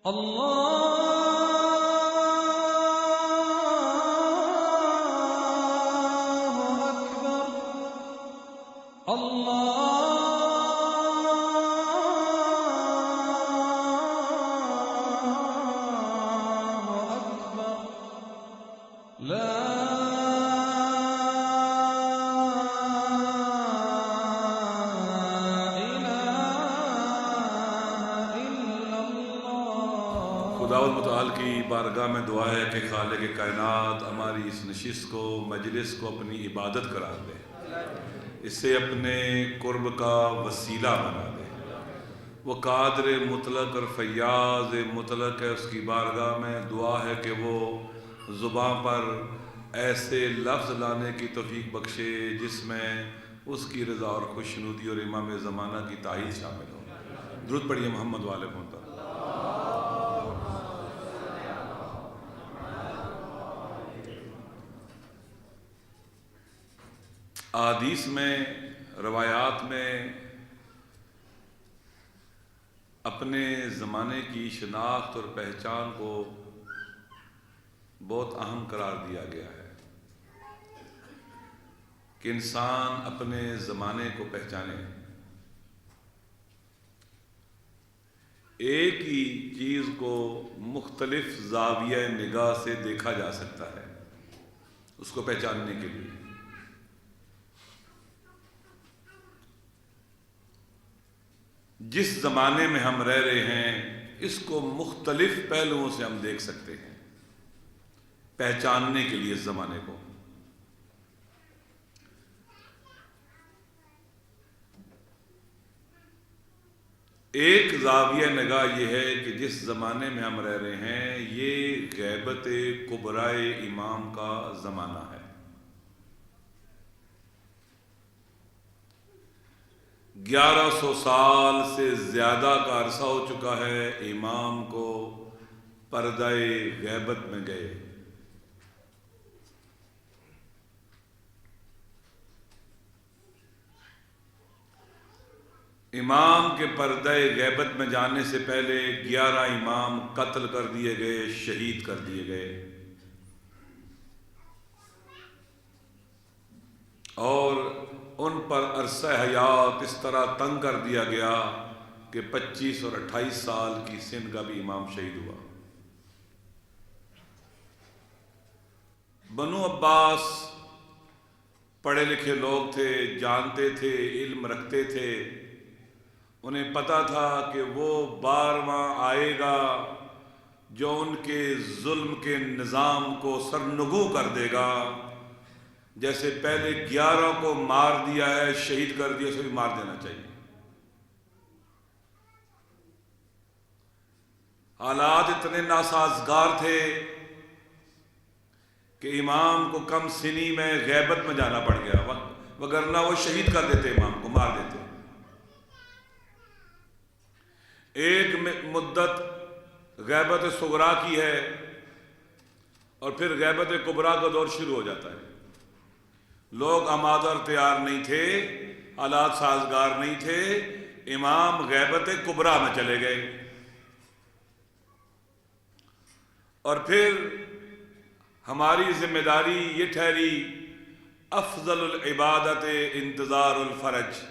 الله أكبر. الله أكبر. لا خداوند متعال کی بارگاہ میں دعا ہے کہ خالق کائنات ہماری اس نشست کو، مجلس کو اپنی عبادت قرار دے، اسے اپنے قرب کا وسیلہ بنا دے۔ وہ قادر مطلق اور فیاض مطلق ہے، اس کی بارگاہ میں دعا ہے کہ وہ زباں پر ایسے لفظ لانے کی توفیق بخشے جس میں اس کی رضا اور خوشنودی اور امام زمانہ کی تائید شامل ہو۔ درود پڑھیے محمد والے محمد۔ احادیث میں، روایات میں اپنے زمانے کی شناخت اور پہچان کو بہت اہم قرار دیا گیا ہے کہ انسان اپنے زمانے کو پہچانے۔ ایک ہی چیز کو مختلف زاویہ نگاہ سے دیکھا جا سکتا ہے اس کو پہچاننے کے لیے۔ جس زمانے میں ہم رہ رہے ہیں اس کو مختلف پہلوؤں سے ہم دیکھ سکتے ہیں پہچاننے کے لیے اس زمانے کو۔ ایک زاویہ نگاہ یہ ہے کہ جس زمانے میں ہم رہ رہے ہیں یہ غیبت کبرائے امام کا زمانہ ہے۔ 1100 سال سے زیادہ کا عرصہ ہو چکا ہے امام کو پردہ غیبت میں گئے۔ امام کے پردہ غیبت میں جانے سے پہلے 11 امام قتل کر دیے گئے، شہید کر دیے گئے، اور ان پر عرصہ حیات اس طرح تنگ کر دیا گیا کہ 25 اور 28 سال کی سن کا بھی امام شہید ہوا۔ بنو عباس پڑھے لکھے لوگ تھے، جانتے تھے، علم رکھتے تھے، انہیں پتا تھا کہ وہ 12واں آئے گا جو ان کے ظلم کے نظام کو سرنگوں کر دے گا۔ جیسے پہلے 11 کو مار دیا ہے، شہید کر دیا، اسے بھی مار دینا چاہیے۔ حالات اتنے ناسازگار تھے کہ امام کو کم سنی میں غیبت میں جانا پڑ گیا، وگرنہ وہ شہید کر دیتے، امام کو مار دیتے۔ ایک مدت غیبت صغرا کی ہے اور پھر غیبت کبریٰ کا دور شروع ہو جاتا ہے۔ لوگ آمادہ اور تیار نہیں تھے، حالات سازگار نہیں تھے، امام غیبت کبریٰ میں چلے گئے۔ اور پھر ہماری ذمہ داری یہ ٹھہری، افضل العبادت انتظار الفرج،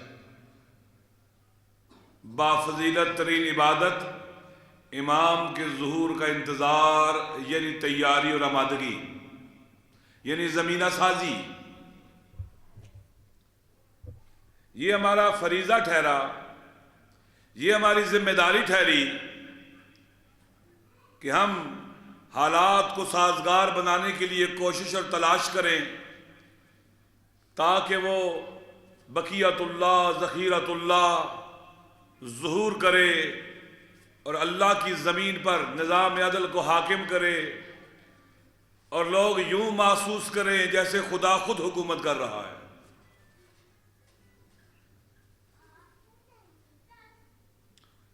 بافضیلت ترین عبادت امام کے ظہور کا انتظار، یعنی تیاری اور آمادگی، یعنی زمینہ سازی۔ یہ ہمارا فریضہ ٹھہرا، یہ ہماری ذمہ داری ٹھہری کہ ہم حالات کو سازگار بنانے کے لیے کوشش اور تلاش کریں تاکہ وہ بقیت اللہ، ذخیرۃ اللہ ظہور کرے اور اللہ کی زمین پر نظام عدل کو حاکم کرے، اور لوگ یوں محسوس کریں جیسے خدا خود حکومت کر رہا ہے۔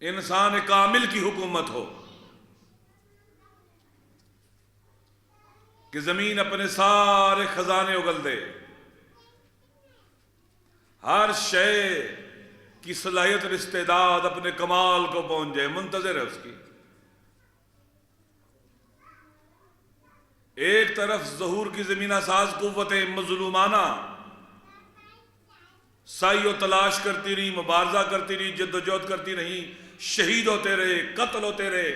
انسان کامل کی حکومت ہو کہ زمین اپنے سارے خزانے اگل دے، ہر شے کی صلاحیت اور استعداد اپنے کمال کو پہنچ جائے، منتظر ہے اس کی۔ ایک طرف ظہور کی زمینہ ساز قوتیں مظلومانہ سعی و تلاش کرتی رہی، مبارزہ کرتی رہی، جد و جہد کرتی رہی، شہید ہوتے رہے، قتل ہوتے رہے،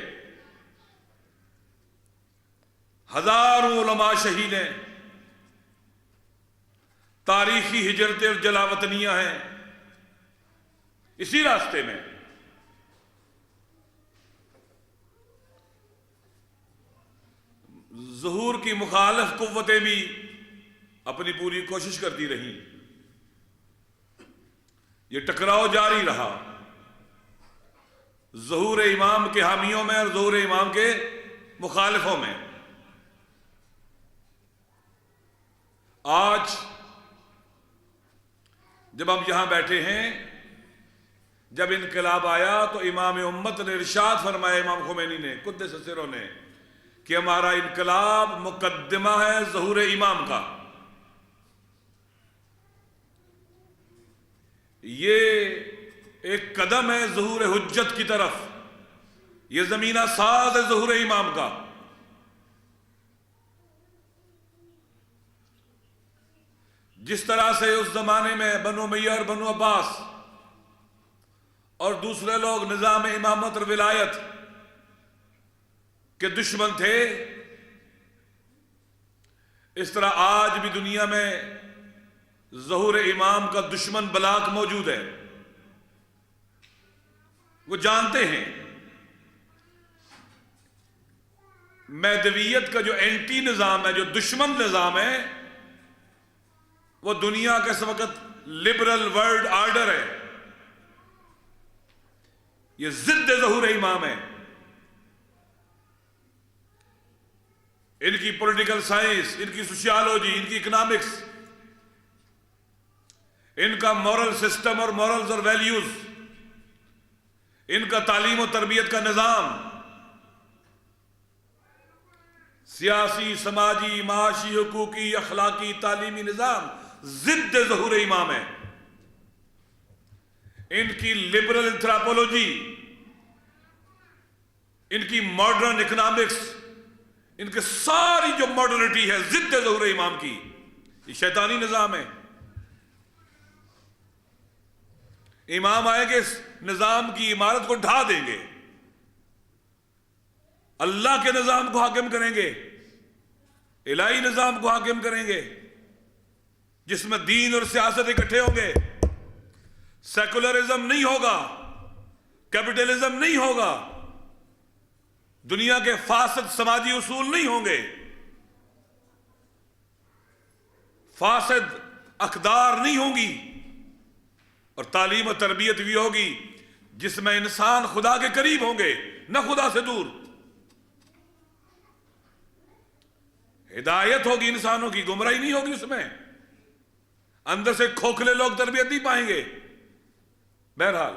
ہزاروں علماء شہید ہیں، تاریخی ہجرتیں اور جلاوطنیاں ہیں۔ اسی راستے میں ظہور کی مخالف قوتیں بھی اپنی پوری کوشش کرتی رہیں، یہ ٹکراؤ جاری رہا ظہور امام کے حامیوں میں اور ظہور امام کے مخالفوں میں۔ آج جب ہم یہاں بیٹھے ہیں، جب انقلاب آیا تو امام امت نے ارشاد فرمایا، امام خمینی نے قدس سرہ نے، کہ ہمارا انقلاب مقدمہ ہے ظہور امام کا۔ یہ ایک قدم ہے ظہور حجت کی طرف، یہ زمینہ ساز ہے ظہور امام کا۔ جس طرح سے اس زمانے میں بنو امیہ اور بنو عباس اور دوسرے لوگ نظام امامت اور ولایت کے دشمن تھے، اس طرح آج بھی دنیا میں ظہور امام کا دشمن بلاک موجود ہے۔ وہ جانتے ہیں میدویت کا جو اینٹی نظام ہے، جو دشمن نظام ہے، وہ دنیا کا اس وقت لبرل ورلڈ آرڈر ہے، یہ ضد ظہور امام ہے۔ ان کی پولیٹیکل سائنس، ان کی سوشیالوجی، ان کی اکنامکس، ان کا مورل سسٹم اور مورلز اور ویلیوز، ان کا تعلیم و تربیت کا نظام، سیاسی، سماجی، معاشی، حقوقی، اخلاقی، تعلیمی نظام ضد ظہور امام ہے۔ ان کی لبرل انتھراپولوجی، ان کی ماڈرن اکنامکس، ان کی ساری جو ماڈرنٹی ہے ضد ظہور امام کی، یہ شیطانی نظام ہے۔ امام آئے کہ اس نظام کی عمارت کو ڈھا دیں گے، اللہ کے نظام کو حاکم کریں گے، الہی نظام کو حاکم کریں گے، جس میں دین اور سیاست اکٹھے ہوں گے، سیکولرزم نہیں ہوگا، کیپٹلزم نہیں ہوگا، دنیا کے فاسد سماجی اصول نہیں ہوں گے، فاسد اقدار نہیں ہوں گی، اور تعلیم و تربیت بھی ہوگی جس میں انسان خدا کے قریب ہوں گے، نہ خدا سے دور۔ ہدایت ہوگی انسانوں کی، گمراہی نہیں ہوگی اس میں، اندر سے کھوکھلے لوگ تربیت نہیں پائیں گے۔ بہرحال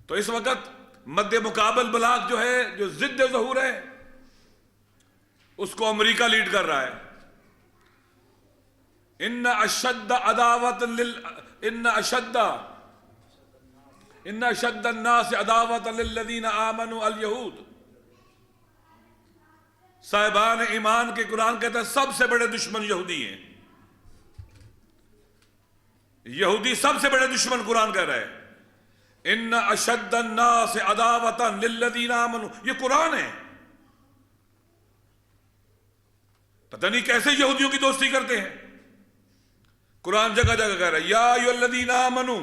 تو اس وقت مد مقابل بلاک جو ہے، جو ضد ظہور ہے، اس کو امریکہ لیڈ کر رہا ہے۔ ان اشد الناس عداوۃ للذین آمنوا الیہود۔ صاحبان ایمان کے قرآن کہتا ہے سب سے بڑے دشمن یہودی ہیں، یہودی سب سے بڑے دشمن قرآن کہہ رہا ہے۔ ان اشد الناس عداوۃ للذین آمنوا، یہ قرآن ہے۔ پتہ نہیں کیسے یہودیوں کی دوستی کرتے ہیں، قرآن جگہ جگہ کہہ رہا ہے یا ایھا الذین آمنوا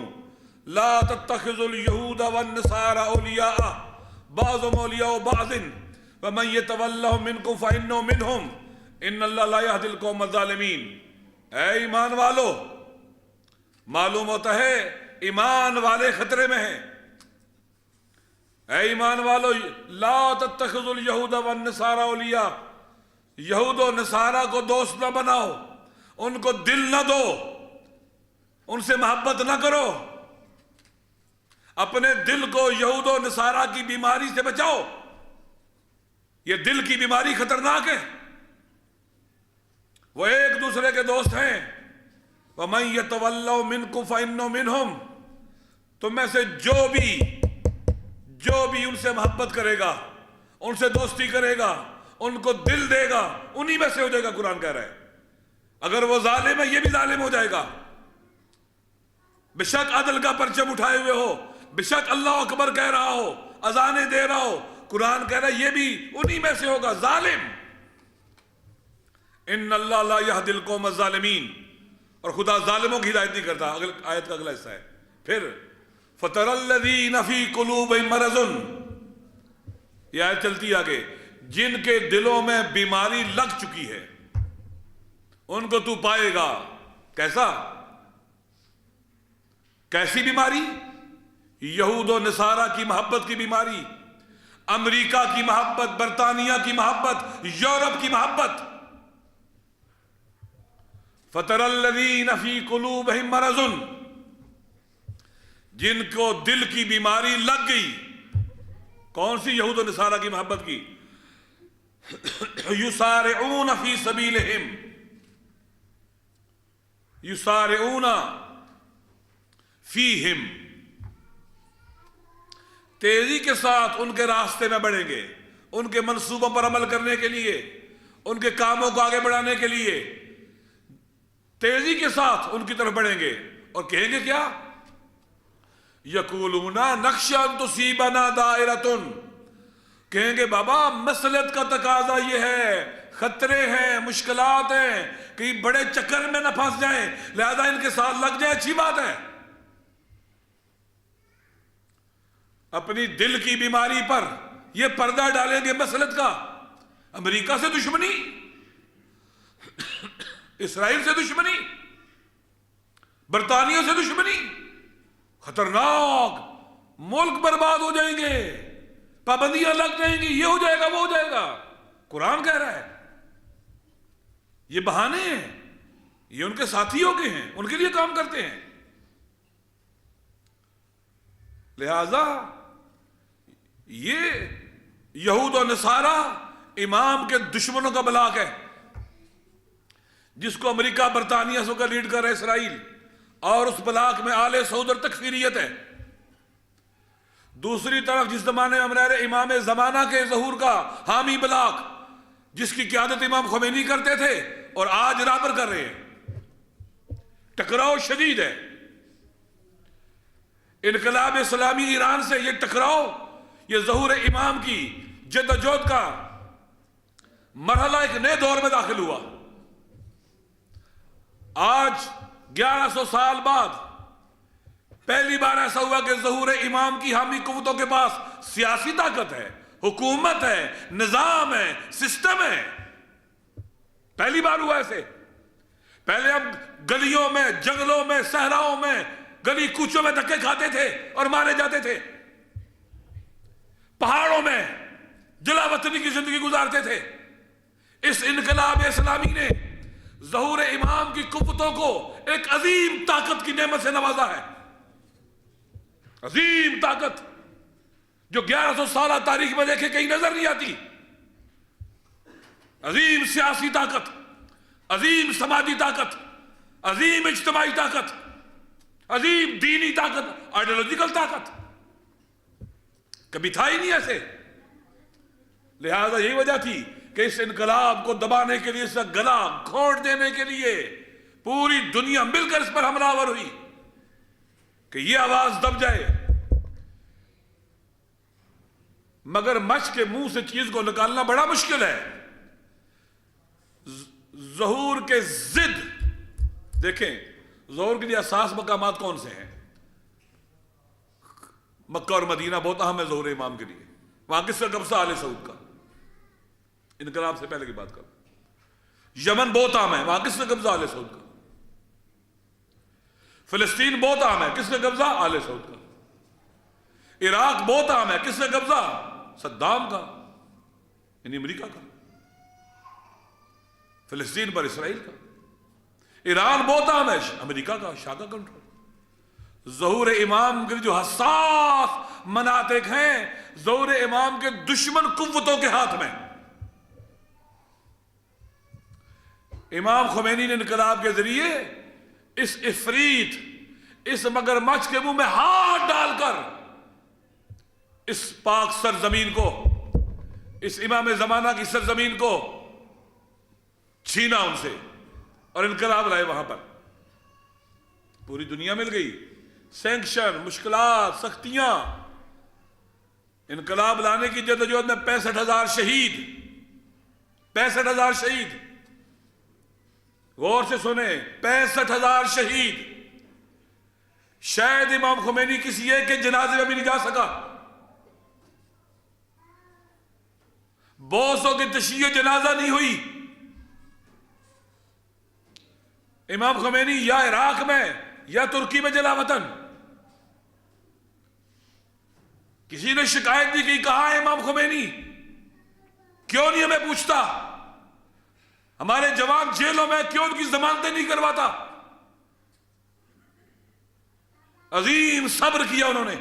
لا تتخذوا اليہود والنصارى اولیاء بعضهم اولیاء بعض ومن يتولهم منکم فانہ منہم ان اللہ لا یہدی القوم الظالمین۔ اے ایمان والو، معلوم ہوتا ہے ایمان والے خطرے میں ہیں۔ اے ایمان والو، لا تتخذوا اليہود والنصارى اولیاء، یہود و نصارہ کو دوست نہ بناؤ، ان کو دل نہ دو، ان سے محبت نہ کرو، اپنے دل کو یہود و نصارہ کی بیماری سے بچاؤ۔ یہ دل کی بیماری خطرناک ہے، وہ ایک دوسرے کے دوست ہیں۔ وَمَن يَتَوَلَّوْا مِنْكُمْ فَإِنَّهُ مِنْهُمْ، تم میں سے جو بھی ان سے محبت کرے گا، ان سے دوستی کرے گا، ان کو دل دے گا انہی میں سے ہو جائے گا. قرآن کہہ رہا ہے اگر وہ ظالم ہے یہ بھی ظالم ہو جائے گا. بے شک عدل کا پرچم اٹھائے ہوئے ہو, بے شک اللہ اکبر کہہ رہا ہو, اذانیں دے رہا ہو, قرآن کہہ رہا ہے یہ بھی انہی میں سے ہوگا ظالم. ان اللہ لا یہدی القوم الظالمین, اور خدا ظالموں کی ہدایت نہیں کرتا. آیت کا اگلا حصہ ہے پھر فَتَرَ الَّذِينَ فِي قُلُوبِهِم مَرَضٌ, یہ آیت چلتی آگے, جن کے دلوں میں بیماری لگ چکی ہے ان کو تو پائے گا. کیسا, کیسی بیماری؟ یہود و نصارہ کی محبت کی بیماری, امریکہ کی محبت, برطانیہ کی محبت, یورپ کی محبت. فَتَرَ الَّذِينَ فِي قُلُوبِهِم مَرَضٌ, جن کو دل کی بیماری لگ گئی. کون سی؟ یہود و نصارہ کی محبت کی. یسارعون فی سبیلہم, یسارعون فیہم, تیزی کے ساتھ ان کے راستے میں بڑھیں گے, ان کے منصوبوں پر عمل کرنے کے لیے, ان کے کاموں کو آگے بڑھانے کے لیے تیزی کے ساتھ ان کی طرف بڑھیں گے. اور کہیں گے کیا؟ یقولون نخشی ان تصیبنا دائرۃ, کہیں گے بابا مسلط کا تقاضا یہ ہے, خطرے ہیں, مشکلات ہیں, کہیں بڑے چکر میں نہ پھنس جائیں, لہذا ان کے ساتھ لگ جائیں. اچھی بات ہے. اپنی دل کی بیماری پر یہ پردہ ڈالیں گے مسلط کا. امریکہ سے دشمنی, اسرائیل سے دشمنی, برطانیہ سے دشمنی, خطرناک, ملک برباد ہو جائیں گے, پابندیاں لگ جائیں گی, یہ ہو جائے گا, وہ ہو جائے گا. قرآن کہہ رہا ہے یہ بہانے ہیں, یہ ان کے ساتھیوں کے ہیں, ان کے لیے کام کرتے ہیں. لہذا یہ یہود و نصارہ امام کے دشمنوں کا بلاک ہے, جس کو امریکہ برطانیہ سو کا لیڈ کر رہا ہے اسرائیل, اور اس بلاک میں آل سعود اور تکفیریت ہے. دوسری طرف جس زمانے میں ہم رہ رہے, امام زمانہ کے ظہور کا حامی بلاک, جس کی قیادت امام خمینی کرتے تھے اور آج رابر کر رہے ہیں. ٹکراؤ شدید ہے. انقلاب اسلامی ایران سے یہ ٹکراؤ, یہ ظہور امام کی جدوجہد کا مرحلہ ایک نئے دور میں داخل ہوا. آج 1100 سال بعد پہلی بار ایسا ہوا کہ ظہور امام کی حامی قوتوں کے پاس سیاسی طاقت ہے, حکومت ہے, نظام ہے, سسٹم ہے. پہلی بار ہوا ایسے. پہلے ہم گلیوں میں, جنگلوں میں, صحراؤں میں, گلی کوچوں میں دھکے کھاتے تھے اور مارے جاتے تھے, پہاڑوں میں جلا وطنی کی زندگی گزارتے تھے. اس انقلاب اسلامی نے ظہور امام کی قوتوں کو ایک عظیم طاقت کی نعمت سے نوازا ہے. عظیم طاقت جو 1100 سالہ تاریخ میں دیکھے کہیں نظر نہیں آتی. عظیم سیاسی طاقت, عظیم سماجی طاقت, عظیم اجتماعی طاقت, عظیم دینی طاقت, آئیڈیالوجیکل طاقت. کبھی تھا ہی نہیں ایسے. لہذا یہی وجہ تھی کہ اس انقلاب کو دبانے کے لیے, اس کا گلا گھونٹ دینے کے لیے پوری دنیا مل کر اس پر حملہ آور ہوئی کہ یہ آواز دب جائے. مگر مچھ کے منہ سے چیز کو نکالنا بڑا مشکل ہے. ظہور کے ضد دیکھیں, ظہور کے لیے اساس مقامات کون سے ہیں؟ مکہ اور مدینہ بہت اہم ہے ظہور امام کے لیے. وہاں کس کا قبضہ؟ آل سعود کا. انقلاب سے پہلے کی بات کرو. یمن بہت اہم ہے, وہاں کس کا قبضہ؟ آل سعود کا. فلسطین بہت اہم ہے, کس کا قبضہ؟ آل سعود کا. عراق بہت اہم ہے, کس کا قبضہ؟ صدام کا, یعنی امریکہ کا. فلسطین پر اسرائیل کا. ایران بہت اہم ہے, امریکہ کا, شاہ کا کنٹرول. ظہور امام کے جو حساس مناطق ہیں, ظہور امام کے دشمن قوتوں کے ہاتھ میں. امام خمینی نے انقلاب کے ذریعے اس افریت, اس مگرمچھ کے منہ میں ہاتھ ڈال کر اس پاک سرزمین کو اس امام زمانہ کی سرزمین کو چھینا ان سے اور انقلاب لائے وہاں پر. پوری دنیا مل گئی، سینکشن، مشکلات، سختیاں. انقلاب لانے کی جدوجہد میں 65,000 شہید، 65,000 شہید. غور سے سنیں، 65,000 شہید. شاید امام خمینی کسی ایک کے جنازے میں بھی نہیں جا سکا. بہت سو کی تشییع جنازہ نہیں ہوئی. امام خمینی یا عراق میں یا ترکی میں جلا وطن. کسی نے شکایت بھی کی، کہا ہے امام خمینی؟ کیوں نہیں ہمیں پوچھتا؟ ہمارے جوان جیلوں میں کیوں ان کی ضمانتیں نہیں کرواتا؟ عظیم صبر کیا انہوں نے،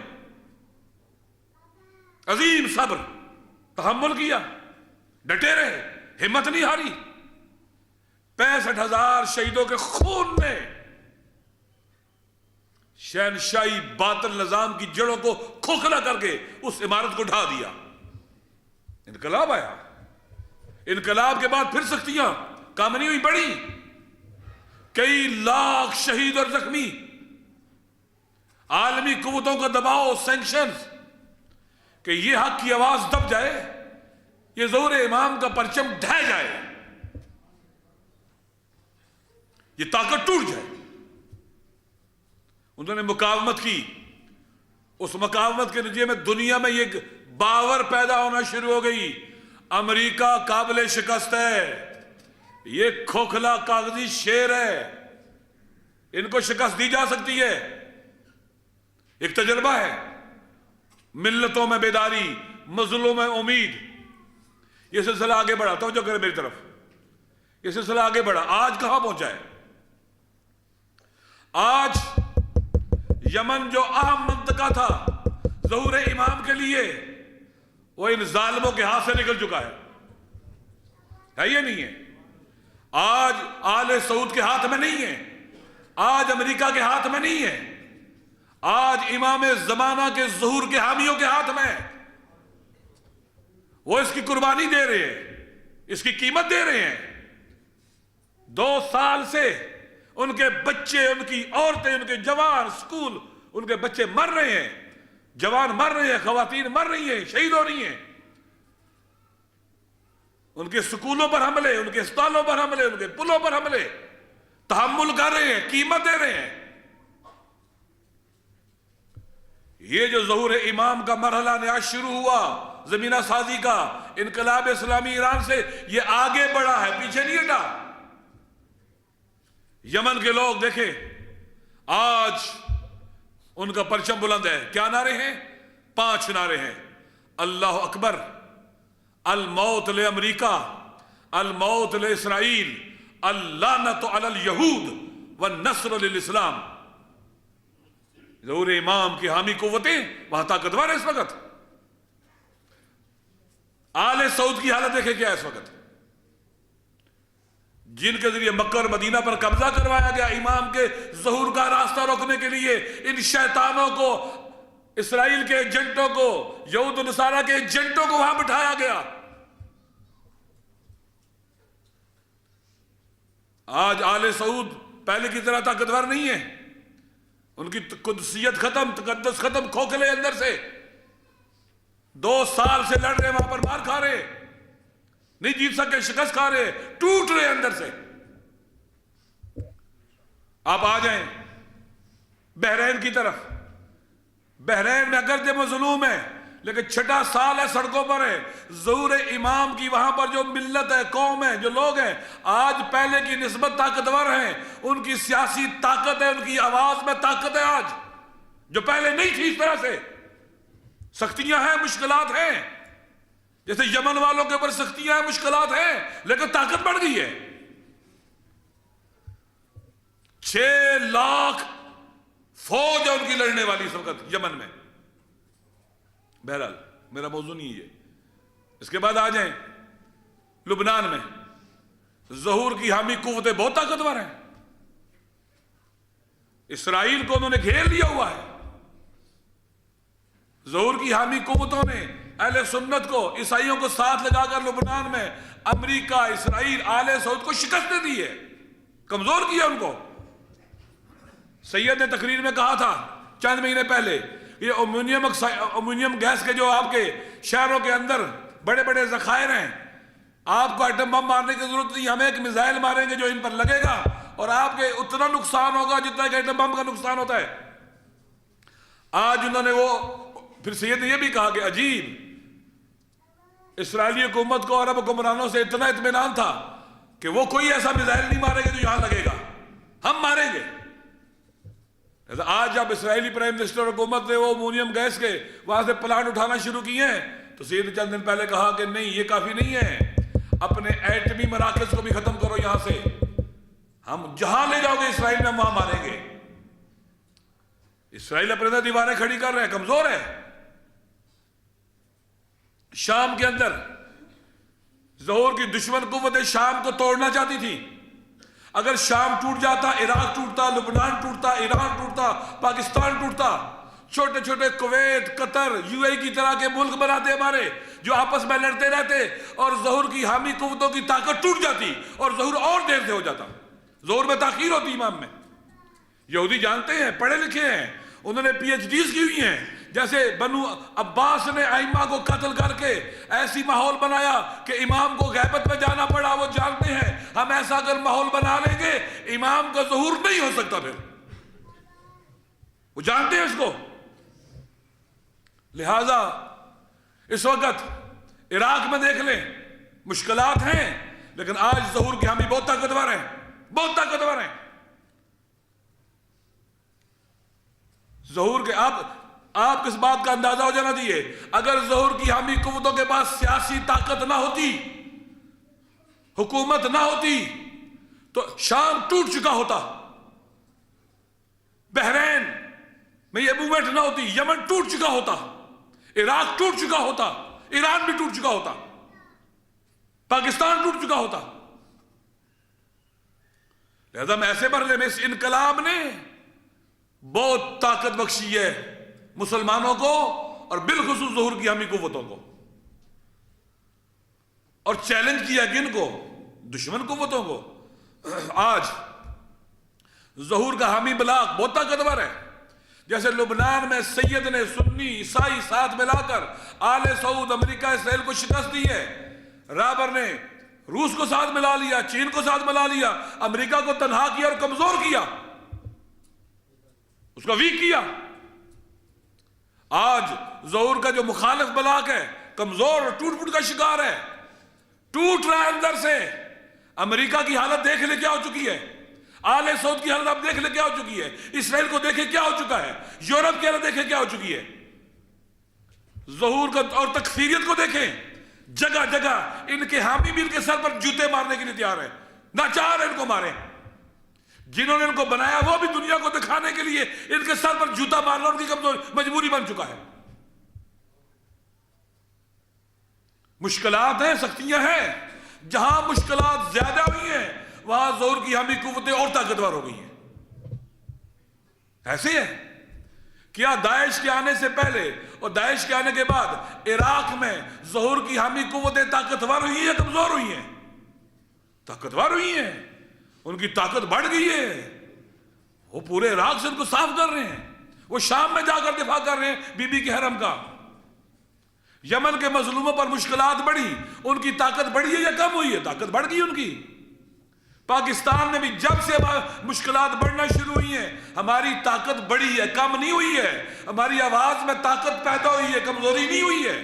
عظیم صبر، تحمل کیا، ڈٹے رہے، ہمت نہیں ہاری. 65,000 شہیدوں کے خون نے شہنشاہی باطل نظام کی جڑوں کو کھوکھلا کر کے اس عمارت کو ڈھا دیا. انقلاب آیا. انقلاب کے بعد پھر سختیاں کام نہیں ہوئی، بڑی. کئی لاکھ شہید اور زخمی. عالمی قوتوں کا دباؤ، سینکشنز، کہ یہ حق کی آواز دب جائے، یہ ظہور امام کا پرچم ڈھہ جائے، یہ طاقت ٹوٹ جائے. انہوں نے مقاومت کی. اس مقاومت کے نتیجے میں دنیا میں یہ باور پیدا ہونا شروع ہو گئی، امریکہ قابل شکست ہے، یہ کھوکھلا کاغذی شیر ہے، ان کو شکست دی جا سکتی ہے. ایک تجربہ ہے، ملتوں میں بیداری، مظلوم میں امید. یہ سلسلہ آگے بڑھا. توجہ کریں میری طرف، یہ سلسلہ آگے بڑھا. آج کہاں پہنچا ہے؟ آج یمن جو اہم منطقہ تھا ظہور امام کے لیے، وہ ان ظالموں کے ہاتھ سے نکل چکا ہے یہ نہیں ہے. آج آل سعود کے ہاتھ میں نہیں ہے، آج امریکہ کے ہاتھ میں نہیں ہے، آج امام زمانہ کے ظہور کے حامیوں کے ہاتھ میں. وہ اس کی قربانی دے رہے ہیں، اس کی قیمت دے رہے ہیں. 2 سال سے ان کے بچے، ان کی عورتیں، ان کے جوان، سکول، ان کے بچے مر رہے ہیں، جوان مر رہے ہیں، خواتین مر رہی ہیں، شہید ہو رہی ہیں. ان کے سکولوں پر حملے، ان کے اسپتالوں پر حملے، ان کے پلوں پر حملے. تحمل کر رہے ہیں، قیمت دے رہے ہیں. یہ جو ظہور امام کا مرحلہ نیا شروع ہوا زمینہ سازی کا، انقلاب اسلامی ایران سے، یہ آگے بڑھا ہے، پیچھے نہیں ہٹا. یمن کے لوگ دیکھیں، آج ان کا پرچم بلند ہے. کیا نعرے ہیں؟ 5 نعرے ہیں. اللہ اکبر، الموت لامریکہ، الموت لاسرائیل، اللعنت علی الیہود والنصر للاسلام. ظہور امام کی حامی قوتیں وہاں طاقتور ہے اس وقت. آل سعود کی حالت دیکھیں کیا ہے اس وقت، جن کے ذریعے مکہ اور مدینہ پر قبضہ کروایا گیا امام کے ظہور کا راستہ روکنے کے لیے. ان شیطانوں کو، اسرائیل کے ایجنٹوں کو، یہود و نصارہ کے ایجنٹوں کو وہاں بٹھایا گیا. آج آل سعود پہلے کی طرح طاقتور نہیں ہے. ان کی قدسیت ختم، تقدس ختم، کھوکھلے اندر سے. 2 سال سے لڑ رہے، وہاں پر مار کھا رہے، نہیں جیت سکے، شکست کھا رہے، ٹوٹ رہے اندر سے. آپ آ جائیں بحرین کی طرف. بحرین میں اگرچہ مظلوم ہے لیکن 6 سال ہے، سڑکوں پر ہے. ظہور امام کی وہاں پر جو ملت ہے، قوم ہے، جو لوگ ہیں، آج پہلے کی نسبت طاقتور ہیں. ان کی سیاسی طاقت ہے، ان کی آواز میں طاقت ہے آج، جو پہلے نہیں تھی. اس طرح سے سختیاں ہیں، مشکلات ہیں، جیسے یمن والوں کے اوپر سختیاں ہیں، مشکلات ہیں، لیکن طاقت بڑھ گئی ہے. 6 لاکھ فوج ہے ان کی لڑنے والی اس وقت یمن میں. بہرحال میرا موضوع نہیں ہے. اس کے بعد آ جائیں لبنان میں. ظہور کی حامی قوتیں بہت طاقتور ہیں. اسرائیل کو انہوں نے گھیر لیا ہوا ہے. ظہور کی حامی قوتوں نے اہل سنت کو، عیسائیوں کو ساتھ لگا کر لبنان میں امریکہ، اسرائیل، آل سعود کو شکست دے دی ہے، کمزور کیا ان کو۔ سید نے تقریر میں کہا تھا چند مہینے پہلے، یہ امونیم گیس کے جو آپ کے شہروں کے اندر بڑے بڑے ذخائر ہیں، آپ کو ایٹم بم مارنے کی ضرورت نہیں، ہم ایک میزائل ماریں گے جو ان پر لگے گا اور آپ کے اتنا نقصان ہوگا جتنا کہ ایٹم بم کا نقصان ہوتا ہے۔ آج انہوں نے پھر سید نے یہ بھی کہا کہ عجیب، اسرائیلی حکومت کو عرب حکمرانوں سے اتنا اطمینان تھا کہ وہ کوئی ایسا میزائل نہیں مارے گے جو یہاں لگے گا، ہم ماریں گے۔ آج جب اسرائیلی پرائم منسٹر حکومت نے وہ امونیم گیس کے وہاں سے پلانٹ اٹھانا شروع کیے ہیں تو سید نے چند دن پہلے کہا کہ نہیں، یہ کافی نہیں ہے، اپنے ایٹمی مراکز کو بھی ختم کرو یہاں سے، ہم جہاں لے جاؤ گے اسرائیل میں ہم وہاں ماریں گے۔ اسرائیل اپنے اندر دیواریں کھڑی کر رہے ہیں، کمزور ہے۔ شام کے اندر ظہور کی دشمن قوتیں شام کو توڑنا چاہتی تھی، اگر شام ٹوٹ جاتا، عراق ٹوٹتا، لبنان ٹوٹتا، ایران ٹوٹتا، پاکستان ٹوٹتا، چھوٹے چھوٹے کویت، قطر، یو اے کی طرح کے ملک بناتے ہمارے جو آپس میں لڑتے رہتے، اور ظہور کی حامی قوتوں کی طاقت ٹوٹ جاتی اور ظہور اور دیر سے ہو جاتا، ظہور میں تاخیر ہوتی امام میں۔ یہودی جانتے ہیں، پڑھے لکھے ہیں، انہوں نے پی ایچ ڈیز کی ہوئی ہیں، جیسے بنو عباس نے ائمہ کو قتل کر کے ایسی ماحول بنایا کہ امام کو غیبت میں جانا پڑا۔ وہ جانتے ہیں ہم ایسا اگر ماحول بنا لیں گے امام کا ظہور نہیں ہو سکتا، پھر وہ جانتے ہیں اس کو۔ لہذا اس وقت عراق میں دیکھ لیں مشکلات ہیں، لیکن آج ظہور کے حامی بہت طاقتور ہیں، بہت طاقتور ہیں۔ ظہور کے آپ کس بات کا اندازہ ہو جانا دیئے، اگر ظہور کی حامی قوتوں کے پاس سیاسی طاقت نہ ہوتی، حکومت نہ ہوتی، تو شام ٹوٹ چکا ہوتا، بحرین میں یہ موومنٹ نہ ہوتی، یمن ٹوٹ چکا ہوتا، عراق ٹوٹ چکا ہوتا، ایران بھی ٹوٹ چکا ہوتا، پاکستان ٹوٹ چکا ہوتا۔ لہذا میں ایسے مرحلے میں اس انقلاب نے بہت طاقت بخشی ہے مسلمانوں کو اور بالخصوص ظہور کی حامی قوتوں کو، اور چیلنج کیا کن کو؟ دشمن قوتوں کو۔ آج ظہور کا حامی بلاک بہت طاقتور ہے، جیسے لبنان میں سید نے سنی عیسائی ساتھ ملا کر آل سعود، امریکہ، اسرائیل کو شکست دی ہے، رابر نے روس کو ساتھ ملا لیا، چین کو ساتھ ملا لیا، امریکہ کو تنہا کیا اور کمزور کیا، اس کا ویک کیا۔ آج ظہور کا جو مخالف بلاک ہے کمزور اور ٹوٹ پھوٹ کا شکار ہے، ٹوٹ رہا ہے اندر سے۔ امریکہ کی حالت دیکھ لے کیا ہو چکی ہے، آل سعود کی حالت آپ دیکھ لے کیا ہو چکی ہے، اسرائیل کو دیکھے کیا ہو چکا ہے، یورپ کی حالت دیکھے کیا ہو چکی ہے۔ ظہور کا اور تکفیریت کو دیکھیں، جگہ جگہ ان کے حامی بھی ان کے سر پر جوتے مارنے کے لیے تیار ہیں، ناچار ان کو ماریں۔ جنہوں نے ان کو بنایا وہ بھی دنیا کو دکھانے کے لیے ان کے سر پر جوتا مارنا ان کی مجبوری بن چکا ہے۔ مشکلات ہیں، سختیاں ہیں، جہاں مشکلات زیادہ ہوئی ہیں وہاں ظہور کی حامی قوتیں اور طاقتور ہو گئی ہیں۔ ایسے ہے کیا داعش کے آنے سے پہلے اور داعش کے آنے کے بعد عراق میں ظہور کی حامی قوتیں طاقتور ہوئی ہیں، کمزور ہوئی ہیں؟ طاقتور ہوئی ہیں، ان کی طاقت بڑھ گئی ہے، وہ پورے عراق سے ان کو صاف کر رہے ہیں، وہ شام میں جا کر دفاع کر رہے ہیں بی بی کے حرم کا۔ یمن کے مظلوموں پر مشکلات بڑھی، ان کی طاقت بڑھی ہے یا کم ہوئی ہے؟ طاقت بڑھ گئی ان کی۔ پاکستان میں بھی جب سے مشکلات بڑھنا شروع ہوئی ہیں ہماری طاقت بڑھی ہے، کم نہیں ہوئی ہے، ہماری آواز میں طاقت پیدا ہوئی ہے، کمزوری نہیں ہوئی ہے۔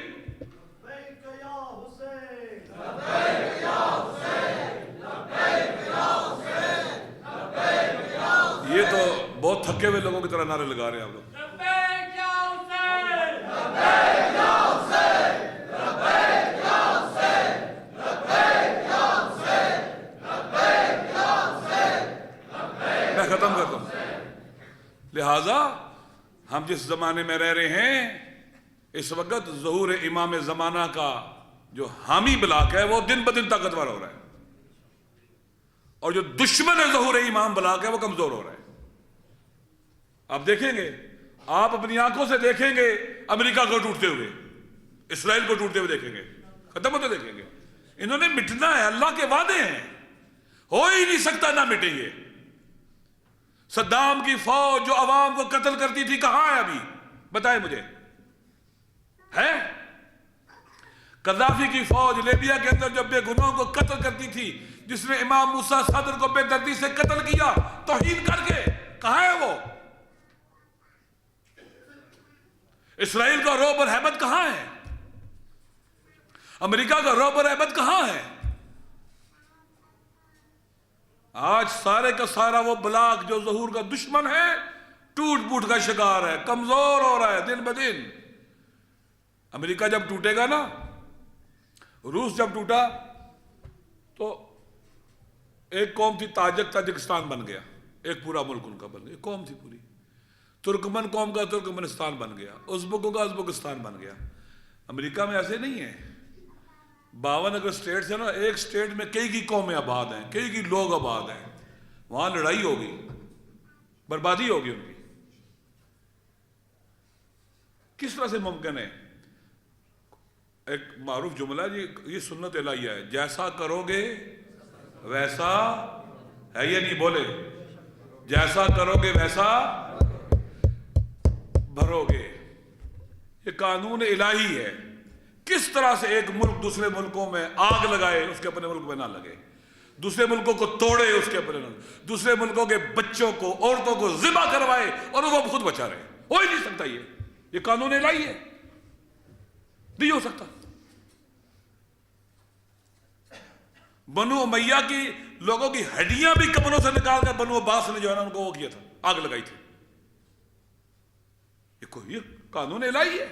یہ تو بہت تھکے ہوئے لوگوں کی طرح نعرے لگا رہے ہیں آپ لوگ۔ میں ختم کرتا ہوں۔ لہذا ہم جس زمانے میں رہ رہے ہیں اس وقت ظہور امام زمانہ کا جو حامی بلاک ہے وہ دن بدن طاقتور ہو رہا ہے، اور جو دشمن ظہور امام بلاک ہے وہ کمزور ہو رہا ہے۔ آپ دیکھیں گے، آپ اپنی آنکھوں سے دیکھیں گے امریکہ کو ٹوٹتے ہوئے، اسرائیل کو ٹوٹتے ہوئے دیکھیں گے، ختم ہوتے دیکھیں گے. انہوں نے مٹنا ہے، اللہ کے وعدے ہیں، ہو ہی نہیں سکتا نہ مٹیں گے. صدام کی فوج جو عوام کو قتل کرتی تھی کہاں ہے ابھی؟ بتائیں مجھے. ہے قذافی کی فوج لیبیا کے اندر جو بے گناہوں کو قتل کرتی تھی، جس نے امام موسیٰ صدر کو بے دردی سے قتل کیا توہین کر کے، کہاں ہے وہ؟ اسرائیل کا رعب اور ہیبت کہاں ہے؟ امریکہ کا رعب اور ہیبت کہاں ہے؟ آج سارے کا سارا وہ بلاک جو ظہور کا دشمن ہے ٹوٹ پوٹ کا شکار ہے، کمزور ہو رہا ہے دن بدن. امریکہ جب ٹوٹے گا نا، روس جب ٹوٹا تو ایک قوم تھی تاجکستان بن گیا، ایک پورا ملک ان کا بن گیا، ایک قوم تھی پوری. ترکمن قوم کا ترکمنستان بن گیا، ازبکوں کا ازبکستان بن گیا. امریکہ میں ایسے نہیں ہے. 52 اگر سٹیٹس ہیں نا، ایک سٹیٹ میں کئی کی قومیں آباد ہیں، کئی کی لوگ آباد ہیں. وہاں لڑائی ہوگی، بربادی ہوگی ان کی. کس طرح سے ممکن ہے؟ ایک معروف جملہ ہے جی، یہ سنت الہیہ ہے، جیسا کرو گے ویسا ہے یا نہیں؟ بولے جیسا کرو گے ویسا بھرو گے. یہ قانون الہی ہے. کس طرح سے ایک ملک دوسرے ملکوں میں آگ لگائے، اس کے اپنے ملک میں نہ لگے، دوسرے ملکوں کو توڑے، اس کے اپنے دوسرے ملکوں کے بچوں کو عورتوں کو ذبح کروائے اور وہ خود بچا رہے. ہو ہی نہیں سکتا. یہ قانون الہی ہے، نہیں ہو سکتا. بنو امیہ کی لوگوں کی ہڈیاں بھی کپڑوں سے نکال کر بنو عباس نے جو ہے نا ان کو وہ کیا تھا، آگ لگائی تھی. یہ قانون الہی ہے.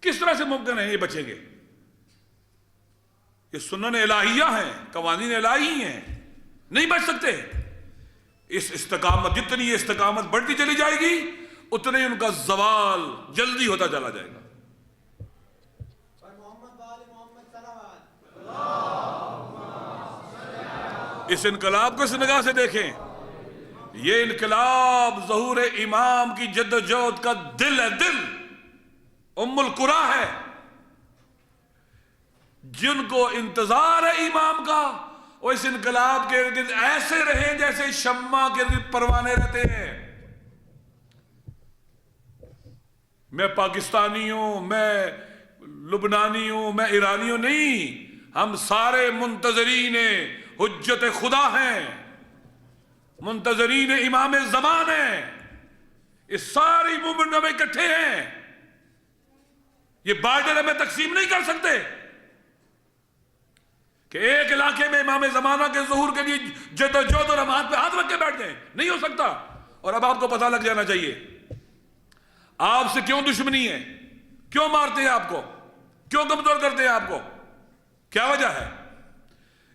کس طرح سے ممکن ہے یہ بچیں گے؟ یہ سنن الہیہ ہیں، قوانین الہی ہیں، نہیں بچ سکتے. اس استقامت، جتنی یہ استقامت بڑھتی چلی جائے گی اتنے ان کا زوال جلدی ہوتا چلا جائے گا. اس انقلاب کو اس نگاہ سے دیکھیں. یہ انقلاب ظہور امام کی جد و جہد کا دل ہے، دل ام القرا ہے. جن کو انتظار ہے امام کا وہ اس انقلاب کے ارد ایسے رہیں جیسے شمع کے ارد پروانے رہتے ہیں. میں پاکستانی ہوں، میں لبنانی ہوں، میں ایرانی ہوں، نہیں. ہم سارے منتظرین حجت خدا ہیں، منتظرین امام زمان ہیں. اس ساری مومنٹ میں اکٹھے ہیں. یہ بارڈر ہمیں تقسیم نہیں کر سکتے کہ ایک علاقے میں امام زمانہ کے ظہور کے لیے جد و جہد اور ہم ہاتھ پہ ہاتھ رکھ کے بیٹھ جائیں. نہیں ہو سکتا. اور اب آپ کو پتہ لگ جانا چاہیے آپ سے کیوں دشمنی ہے، کیوں مارتے ہیں آپ کو، کیوں کمزور کرتے ہیں آپ کو، کیا وجہ ہے؟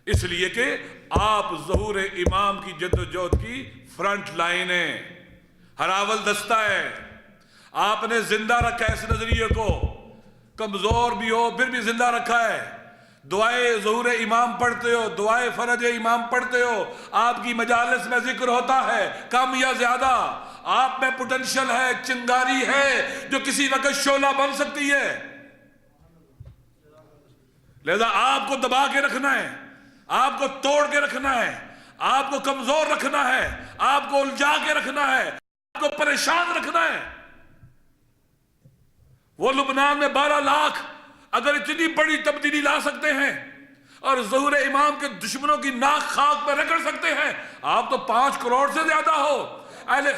اس لیے کہ آپ ظہور امام کی جد و جہد کی فرنٹ لائن ہے، ہراول دستہ ہے. آپ نے زندہ رکھا ہے اس نظریے کو، کمزور بھی ہو پھر بھی زندہ رکھا ہے. دعائے ظہور امام پڑھتے ہو، دعائے فرج امام پڑھتے ہو، آپ کی مجالس میں ذکر ہوتا ہے کم یا زیادہ. آپ میں پوٹنشل ہے، چنگاری ہے جو کسی وقت شعلہ بن سکتی ہے. لہذا آپ کو دبا کے رکھنا ہے، آپ کو توڑ کے رکھنا ہے، آپ کو کمزور رکھنا ہے، آپ کو الجھا کے رکھنا ہے، آپ کو پریشان رکھنا ہے. وہ لبنان میں 12 لاکھ اگر اتنی بڑی تبدیلی لا سکتے ہیں اور ظہور امام کے دشمنوں کی ناک خاک پہ رگڑ سکتے ہیں، آپ تو 5 کروڑ سے زیادہ ہو. اہل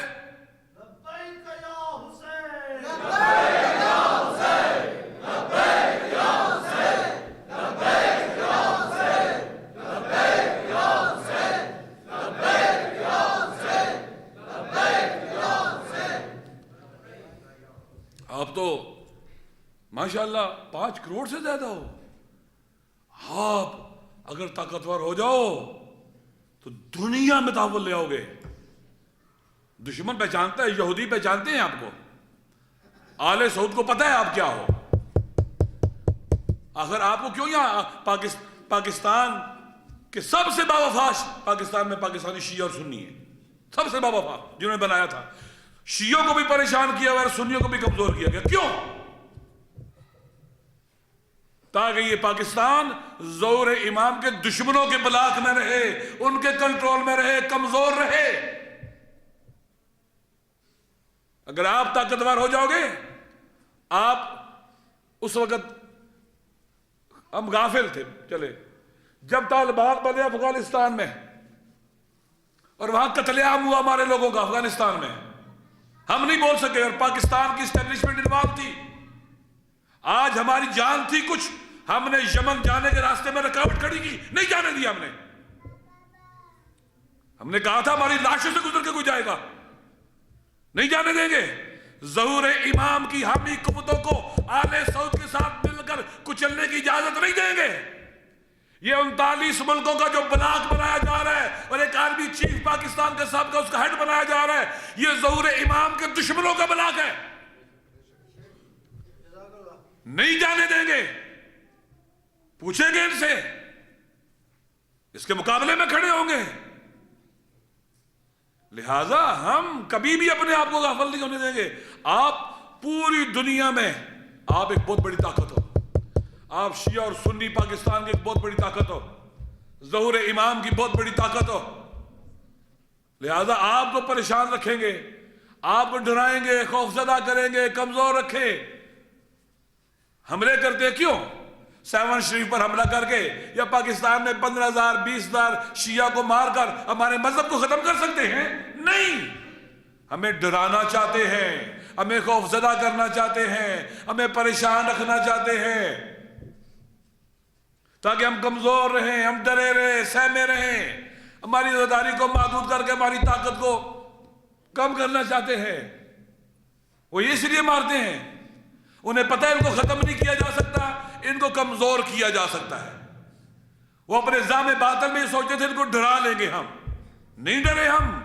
آپ تو ماشاءاللہ 5 کروڑ سے زیادہ ہو. آپ اگر طاقتور ہو جاؤ تو دنیا میں تحول لے آؤ گے. دشمن پہچانتا ہے، یہودی پہچانتے ہیں آپ کو، آل سعود کو پتہ ہے آپ کیا ہو. آخر آپ کو کیوں یہاں پاکستان کے سب سے باوفا پاکستان میں پاکستانی شیعہ اور سنی ہیں، سب سے باوفا جنہوں نے بنایا تھا. شیعوں کو بھی پریشان کیا اور سنیوں کو بھی کمزور کیا گیا. کیوں؟ تاکہ یہ پاکستان ظہور امام کے دشمنوں کے بلاک میں رہے، ان کے کنٹرول میں رہے، کمزور رہے۔ اگر آپ طاقتور ہو جاؤ گے، آپ اس وقت ہم غافل تھے، چلے جب طالبان بنے افغانستان میں اور وہاں قتل عام ہوا ہمارے لوگوں کا افغانستان میں، ہم نہیں بول سکے اور پاکستان کی اسٹیبلشمنٹ انوالو تھی۔ آج ہماری جان تھی کچھ، ہم نے یمن جانے کے راستے میں رکاوٹ کھڑی کی، نہیں جانے دیا ہم نے کہا تھا ہماری لاشوں سے گزر کے کوئی جائے گا، نہیں جانے دیں گے۔ ظہور امام کی حامی قوتوں کو آل سعود کے ساتھ مل کر کچلنے کی اجازت نہیں دیں گے۔ یہ 39 ملکوں کا جو بلاک بنایا جا رہا ہے اور ایک آرمی چیف پاکستان کے سابقہ اس کا ہیڈ بنایا جا رہا ہے، یہ ظہور امام کے دشمنوں کا بلاک ہے، نہیں جانے دیں گے۔ پوچھیں گے ان سے، اس کے مقابلے میں کھڑے ہوں گے۔ لہذا ہم کبھی بھی اپنے آپ کو غافل نہیں ہونے دیں گے۔ آپ پوری دنیا میں آپ ایک بہت بڑی طاقت ہو، آپ شیعہ اور سنی پاکستان کی ایک بہت بڑی طاقت ہو، ظہور امام کی بہت بڑی طاقت ہو۔ لہذا آپ کو پریشان رکھیں گے، آپ کو ڈرائیں گے، خوفزدہ کریں گے، کمزور رکھیں۔ حملے کرتے کیوں؟ 7 شریف پر حملہ کر کے یا پاکستان میں 15,000 20,000 شیعہ کو مار کر ہمارے مذہب کو ختم کر سکتے ہیں؟ نہیں، ہمیں ڈرانا چاہتے ہیں، ہمیں خوفزدہ کرنا چاہتے ہیں، ہمیں پریشان رکھنا چاہتے ہیں تاکہ ہم کمزور رہیں، ہم ڈرے رہیں، سہمے رہیں، ہماری ذمہ کو محدود کر کے ہماری طاقت کو کم کرنا چاہتے ہیں۔ وہ اس لیے مارتے ہیں، انہیں پتہ ہے ان کو ختم نہیں کیا جا سکتا، ان کو کمزور کیا جا سکتا ہے۔ وہ اپنے نظام باطل میں یہ سوچتے تھے ان کو ڈرا لیں گے، ہم نہیں ڈرے۔ ہم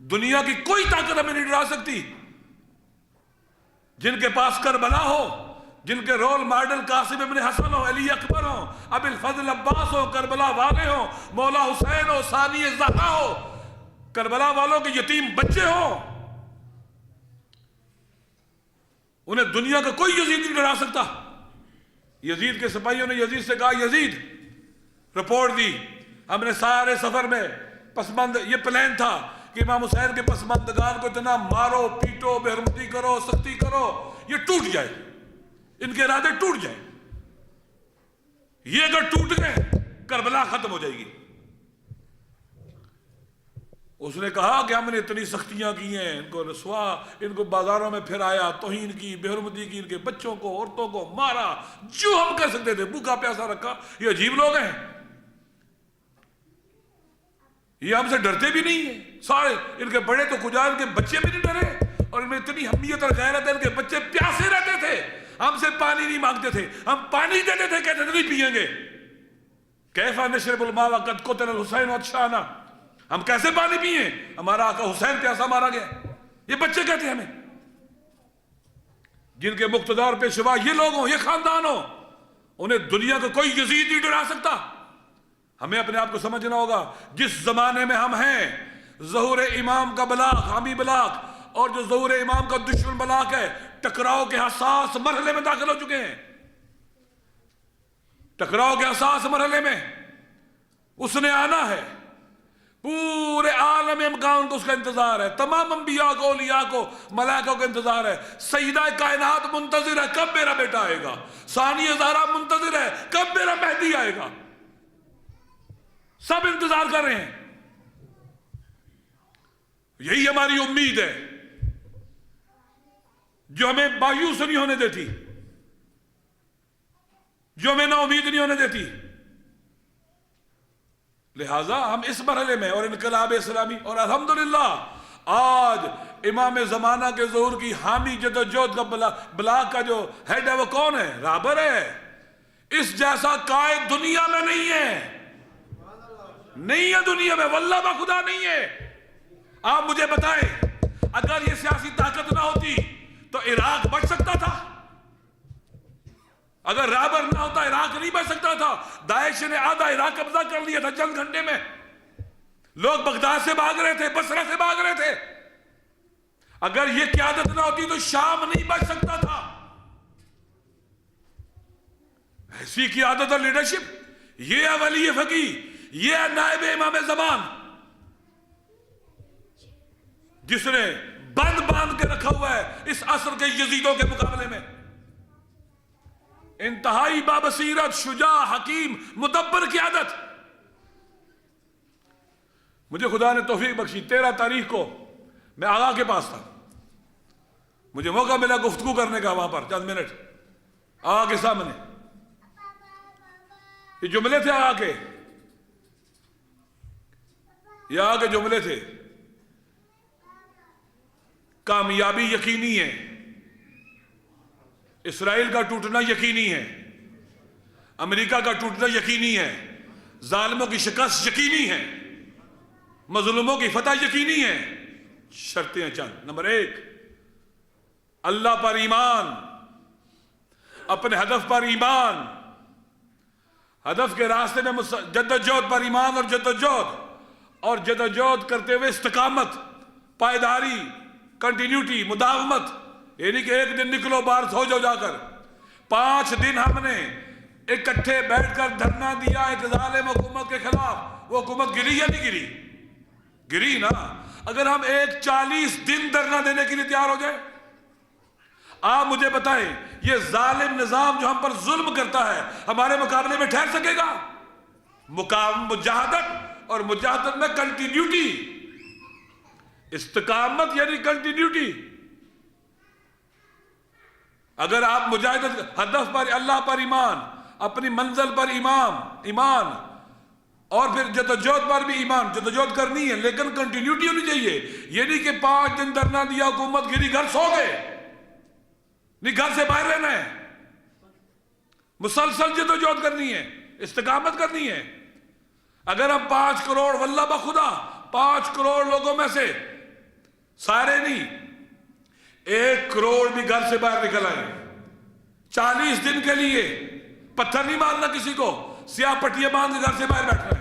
دنیا کی کوئی طاقت ہمیں نہیں ڈرا سکتی۔ جن کے پاس کربلا ہو، جن کے رول ماڈل قاسم ابن حسن ہو، علی اکبر ہو، ابی الفضل عباس ہو، کربلا والے ہو، مولا حسین ہو، ثانی زہرا ہو، کربلا والوں کے یتیم بچے ہوں، انہیں دنیا کا کوئی یزید نہیں ڈرا سکتا۔ یزید کے سپاہیوں نے یزید سے کہا، یزید رپورٹ دی، ہم نے سارے سفر میں پسماند، یہ پلان تھا کہ امام حسین کے پسماندگان کو اتنا مارو پیٹو، بے حرمتی کرو، سختی کرو، یہ ٹوٹ جائے، ان کے ارادے ٹوٹ جائیں۔ یہ اگر ٹوٹ گئے کربلا ختم ہو جائے گی۔ اس نے کہا کہ ہم نے اتنی سختیاں کی ہیں، ان کو رسوا، ان کو بازاروں میں پھرایا، توہین کی، بے حرمتی کی، ان کے بچوں کو، عورتوں کو مارا، جو ہم کر سکتے تھے، بھوکا پیاسا رکھا۔ یہ عجیب لوگ ہیں، یہ ہم سے ڈرتے بھی نہیں ہیں۔ سارے ان کے بڑے تو کجا، ان کے بچے بھی نہیں ڈرے، اور ان میں اتنی حمیت اور غیرت ہے، ان کے بچے پیاسے رہتے تھے، ہم سے پانی نہیں مانگتے تھے، ہم پانی دیتے تھے، کہتے تھے نہیں پیئیں گے۔ کیف نشرب الماء وقد قتل الحسین عطشانا، ہم کیسے پانی پیئیں، ہمارا آقا حسین پیاسا مارا گیا۔ یہ بچے کہتے ہیں ہمیں، جن کے مقتدار پیشوا یہ لوگ ہوں، یہ خاندان ہوں، انہیں دنیا کا کوئی یزید نہیں ڈرا سکتا۔ ہمیں اپنے آپ کو سمجھنا ہوگا، جس زمانے میں ہم ہیں، ظہور امام کا بلاک، حامی بلاک، اور جو ظہور امام کا دشمن بلاک ہے، ٹکراؤ کے حساس مرحلے میں داخل ہو چکے ہیں۔ ٹکراؤ کے حساس مرحلے میں اس نے آنا ہے، پورے عالم امکان کو اس کا انتظار ہے، تمام انبیاء کو، اولیاء کو، ملائکہ کو انتظار ہے۔ سیدہ کائنات منتظر ہے کب میرا بیٹا آئے گا، ثانی زہرا منتظر ہے کب میرا مہدی آئے گا، سب انتظار کر رہے ہیں۔ یہی ہماری امید ہے جو ہمیں مایوس نہیں ہونے دیتی، جو ہمیں نا امید نہیں ہونے دیتی۔ لہٰذا ہم اس مرحلے میں، اور انقلاب اسلامی، اور الحمدللہ آج امام زمانہ کے ظہور کی حامی جدوجہد کا بلاک کا جو ہیڈ ہے وہ کون ہے؟ رابر ہے۔ اس جیسا قائد دنیا میں نہیں ہے، نہیں ہے دنیا میں، واللہ بخدا نہیں ہے۔ آپ مجھے بتائیں، اگر یہ سیاسی طاقت نہ ہوتی تو عراق بچ سکتا تھا؟ اگر رابر نہ ہوتا عراق نہیں بچ سکتا تھا؟ داعش نے آدھا عراق قبضہ کر لیا تھا چند گھنٹے میں، لوگ بغداد سے بھاگ رہے تھے، بصرہ سے بھاگ رہے تھے۔ اگر یہ قیادت نہ ہوتی تو شام نہیں بچ سکتا تھا۔ اسی کی عادت اور لیڈرشپ، یہ ہے ولی فقی، یہ ہے نائب امام زمان، جس نے بند باندھ کے رکھا ہوا ہے اس عصر کے یزیدوں کے مقابلے میں. انتہائی بابصیرت، شجاع، حکیم، مدبر کی عادت. مجھے خدا نے توفیق بخشی، 13 تاریخ کو میں آغا کے پاس تھا، مجھے موقع ملا گفتگو کرنے کا وہاں پر چند منٹ آغا کے سامنے. یہ جملے تھے آغا کے، یہ آغا کے جملے تھے: کامیابی یقینی ہے، اسرائیل کا ٹوٹنا یقینی ہے، امریکہ کا ٹوٹنا یقینی ہے، ظالموں کی شکست یقینی ہے، مظلوموں کی فتح یقینی ہے. شرطیں چند. نمبر 1، اللہ پر ایمان، اپنے ہدف پر ایمان، ہدف کے راستے میں جدوجہد پر ایمان اور جدوجہد کرتے ہوئے استقامت، پائیداری، کنٹینیوٹی، مداومت. یعنی کہ ایک دن نکلو باہر سو جاؤ جا کر. 5 دن ہم نے اکٹھے بیٹھ کر دھرنا دیا ایک ظالم حکومت کے خلاف. وہ حکومت گری یا نہیں گری؟ گری نا. اگر ہم 40 دن دھرنا دینے کے لیے تیار ہو جائیں، آپ مجھے بتائیں یہ ظالم نظام جو ہم پر ظلم کرتا ہے ہمارے مقابلے میں ٹھہر سکے گا؟ مجاہدت، اور مجاہدت میں کنٹینیوٹی، استقامت یعنی کنٹینیوٹی. اگر آپ مجاہدت، ہدف پر اللہ پر ایمان، اپنی منزل پر ایمان اور پھر جدوجہد پر بھی ایمان، جدوجہد کرنی ہے لیکن کنٹینیوٹی ہونی چاہیے. یہ نہیں کہ 5 دن دھرنا دیا، حکومت گری، گھر سو گئے. نہیں، گھر سے باہر رہنا ہے، مسلسل جدوجہد کرنی ہے، استقامت کرنی ہے. اگر ہم 5 کروڑ، واللہ بخدا 5 کروڑ لوگوں میں سے سارے نہیں، 1 کروڑ بھی گھر سے باہر نکل آئے 40 دن کے لیے، پتھر نہیں مارنا کسی کو، سیاہ پٹیاں باندھ کے گھر سے باہر بیٹھنا ہے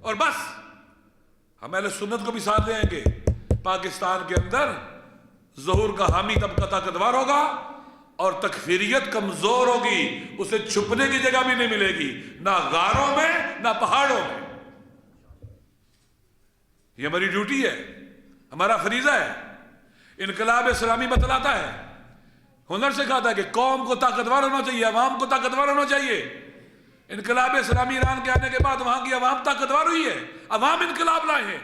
اور بس. ہم اہل سنت کو بھی ساتھ لے آئیں گے. پاکستان کے اندر ظہور کا حامی طبقہ طاقتور ہوگا اور تکفیریت کمزور ہوگی، اسے چھپنے کی جگہ بھی نہیں ملے گی، نہ غاروں میں نہ پہاڑوں میں. یہ ہماری ڈیوٹی ہے، ہمارا فریضہ ہے. انقلاب اسلامی بتلاتا ہے، ہنر سکھاتا ہے کہ قوم کو طاقتور ہونا چاہیے، عوام کو طاقتور ہونا چاہیے. انقلاب اسلامی ایران کے آنے کے بعد وہاں کی عوام طاقتور ہوئی ہے، عوام انقلاب لائے ہیں.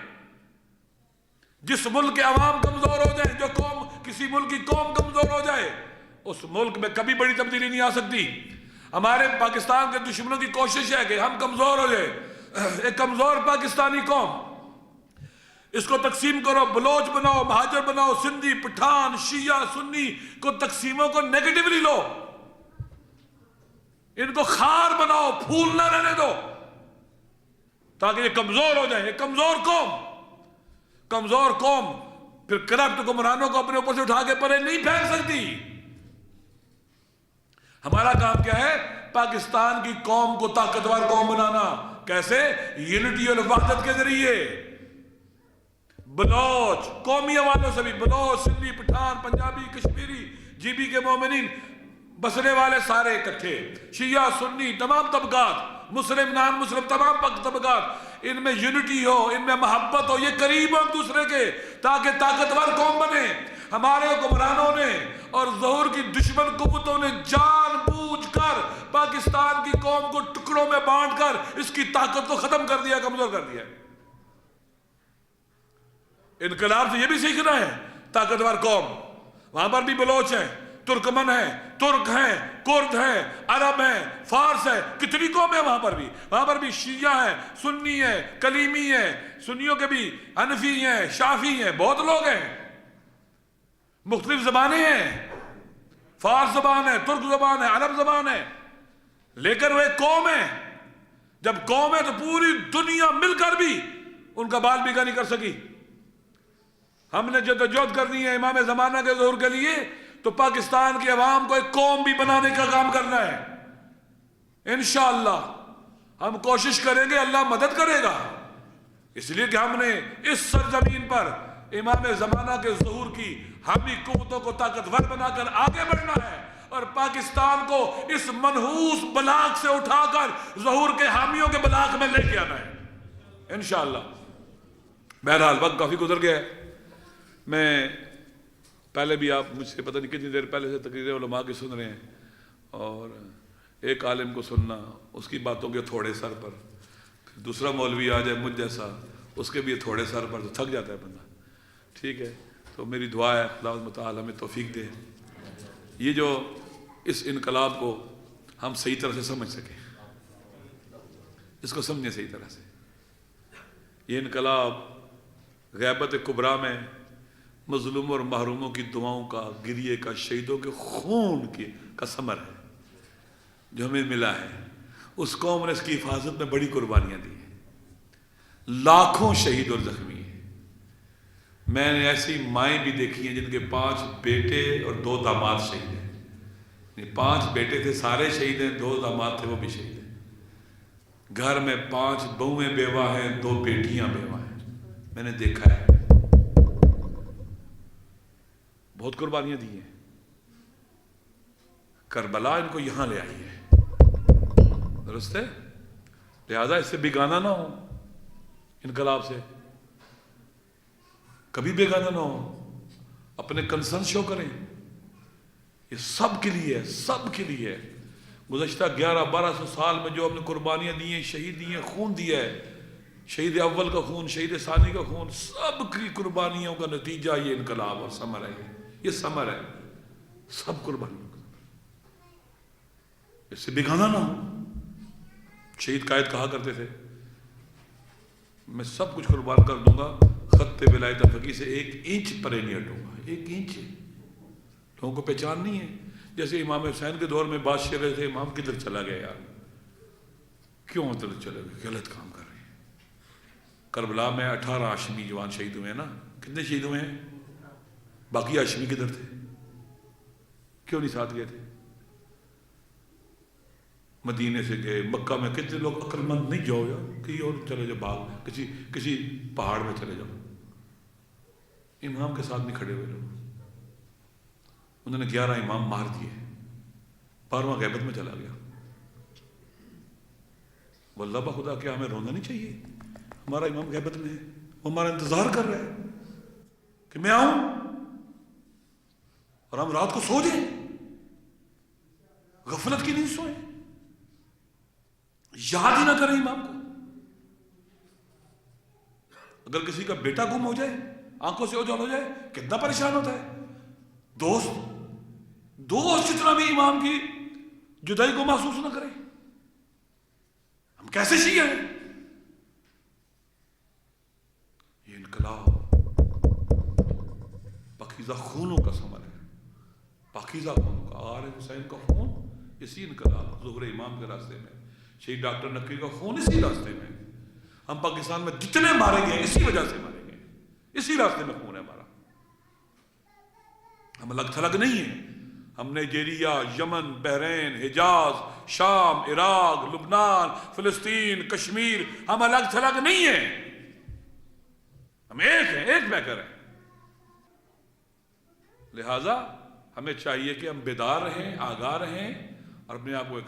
جس ملک کے عوام کمزور ہو جائیں، جو قوم، کسی ملک کی قوم کمزور ہو جائے، اس ملک میں کبھی بڑی تبدیلی نہیں آ سکتی. ہمارے پاکستان کے دشمنوں کی کوشش ہے کہ ہم کمزور ہو جائیں. ایک کمزور پاکستانی قوم، اس کو تقسیم کرو، بلوچ بناؤ، مہاجر بناؤ، سندھی، پٹھان، شیعہ، سنی کو تقسیموں کو نیگیٹیولی لو، ان کو خار بناؤ، پھول نہ رہنے دو تاکہ یہ کمزور ہو جائیں. یہ کمزور قوم پھر کرپٹ حکمرانوں کو اپنے اوپر سے اٹھا کے پرے نہیں پھینک سکتی. ہمارا کام کیا ہے؟ پاکستان کی قوم کو طاقتور قوم بنانا. کیسے؟ یونٹی اور وحدت کے ذریعے. بلوچ قومی حوالوں سے بھی، بلوچ، سندھی، پٹھان، پنجابی، کشمیری، جی بی کے مومنین، بسنے والے سارے اکٹھے، شیعہ، سنی، تمام طبقات، مسلم، نان مسلم، تمام طبقات، ان میں یونٹی ہو، ان میں محبت ہو، یہ قریب ہو ایک دوسرے کے تاکہ طاقتور قوم بنے. ہمارے حکمرانوں نے اور ظہور کی دشمن قوتوں نے جان بوجھ کر پاکستان کی قوم کو ٹکڑوں میں بانٹ کر اس کی طاقت کو ختم کر دیا، کمزور کر دیا. انقلاب سے یہ بھی سیکھنا ہے. طاقتور قوم، وہاں پر بھی بلوچ ہیں، ترکمن ہیں، ترک ہیں، کرد ہیں، عرب ہیں، فارس ہیں، کتنی قوم ہے وہاں پر بھی شیعہ ہیں، سنی ہیں، کلیمی ہیں، سنیوں کے بھی حنفی ہیں، شافی ہیں، بہت لوگ ہیں، مختلف زبانیں ہیں، فارس زبان ہے، ترک زبان ہے، عرب زبان ہے، لیکن وہ ایک قوم ہے. جب قوم ہے تو پوری دنیا مل کر بھی ان کا بال بیگا نہیں کر سکی. ہم نے جدوجہد کرنی ہے امام زمانہ کے ظہور کے لیے، تو پاکستان کی عوام کو ایک قوم بھی بنانے کا کام کرنا ہے. انشاءاللہ ہم کوشش کریں گے، اللہ مدد کرے گا. اس لیے کہ ہم نے اس سرزمین پر امام زمانہ کے ظہور کی حامی قوتوں کو طاقتور بنا کر آگے بڑھنا ہے اور پاکستان کو اس منحوس بلاک سے اٹھا کر ظہور کے حامیوں کے بلاک میں لے کے آنا ہے انشاءاللہ۔ بہرحال وقت کافی گزر گیا ہے۔ میں پہلے بھی آپ مجھ سے پتہ نہیں کتنی دیر پہلے سے تقریر علماء کی سن رہے ہیں، اور ایک عالم کو سننا، اس کی باتوں کے تھوڑے سر پر، پھر دوسرا مولوی آ جائے مجھ جیسا، اس کے بھی تھوڑے سر پر، تو تھک جاتا ہے بندہ۔ ٹھیک ہے، تو میری دعا ہے اللہ تعالیٰ ہمیں توفیق دے، یہ جو اس انقلاب کو ہم صحیح طرح سے سمجھ سکیں، اس کو سمجھیں صحیح طرح سے۔ یہ انقلاب غیبت کبریٰ میں مظلوموں اور محروموں کی دعاؤں کا، گریے کا، شہیدوں کے خون کا ثمر ہے جو ہمیں ملا ہے۔ اس قوم نے اس کی حفاظت میں بڑی قربانیاں دی ہیں، لاکھوں شہید اور زخمی ہیں۔ میں نے ایسی مائیں بھی دیکھی ہیں جن کے 5 بیٹے اور 2 داماد شہید ہیں۔ 5 بیٹے تھے، سارے شہید ہیں، 2 داماد تھے، وہ بھی شہید ہیں۔ گھر میں 5 بہویں بیوہ ہیں، 2 بیٹیاں بیوہ ہیں۔ میں نے دیکھا ہے، بہت قربانیاں دی ہیں۔ کربلا ان کو یہاں لے آئی ہے، درست ہے؟ لہذا اس سے بیگانہ نہ ہو، انقلاب سے کبھی بیگانہ نہ ہو، اپنے کنسرن شو کریں۔ یہ سب کے لیے ہے، سب کے لیے ہے۔ گزشتہ 1100-1200 سال میں جو ہم نے قربانیاں دی ہیں، شہید دی ہیں، خون دیا ہے، شہید اول کا خون، شہید ثانی کا خون، سب کی قربانیوں کا نتیجہ یہ انقلاب اور ثمر ہے۔ یہ ثمر ہے سب قربانیوں کا، اس سے بیگانہ نہ ہو۔ شہید قائد کہا کرتے تھے، میں سب کچھ قربان کر دوں گا، خط ولایت فقیہ سے 1 انچ پرے نہیں ہٹوں گا۔ 1 انچ لوگوں کو پہچان نہیں ہے۔ جیسے امام حسین کے دور میں بادشاہ گئے تھے، امام کدھر چلا گیا یار، کیوں ادھر چلے گئے، غلط کام کر رہے ہیں۔ کربلا میں 18 ہاشمی جوان شہید ہوئے ہیں نا، کتنے شہید ہوئے ہیں؟ باقی ہاشمی کدھر تھے، کیوں نہیں ساتھ گئے تھے؟ مدینے سے گئے، مکہ میں کتنے لوگ عقل مند نہیں، جاؤ یار کہیں اور چلے جاؤ، باغ کسی پہاڑ میں چلے جاؤ، امام کے ساتھ نہیں کھڑے ہوئے لوگ۔ انہوں نے 11 امام مار دیے، 12واں غیبت میں چلا گیا۔ واللہ بخدا کیا ہمیں رونا نہیں چاہیے؟ ہمارا امام غیبت میں ہے، وہ ہمارا انتظار کر رہا ہے کہ میں آؤں، اور ہم رات کو سو جائیں، غفلت کی نہیں سوئیں، یاد ہی نہ کریں امام کو۔ اگر کسی کا بیٹا گم ہو جائے، آنکھوں سے اوجھل ہو جائے، کتنا پریشان ہوتا ہے۔ دوست جتنا بھی امام کی جدائی کو محسوس نہ کریں، ہم کیسے شیعہ ہیں؟ یہ انقلاب پاکیزہ خونوں کا ثمر ہے، پاکیزہ خونوں کا۔ آر حسین کا خون اسی انقلاب، ظہور امام کے راستے میں، شہید ڈاکٹر نقوی کا خون اسی راستے میں۔ ہم پاکستان میں جتنے مارے گئے اسی وجہ سے مارے گئے، اسی راستے میں خون ہے ہمارا۔ ہم الگ تھلگ نہیں ہیں، ہم نائجیریا، یمن، بحرین، حجاز، شام، عراق، لبنان، فلسطین، کشمیر، ہم الگ تھلگ نہیں ہیں، ہم ایک ہیں، ایک بیکر ہیں۔ لہذا ہمیں چاہیے کہ ہم بیدار رہیں، آگاہ رہیں، اور اپنے آپ کو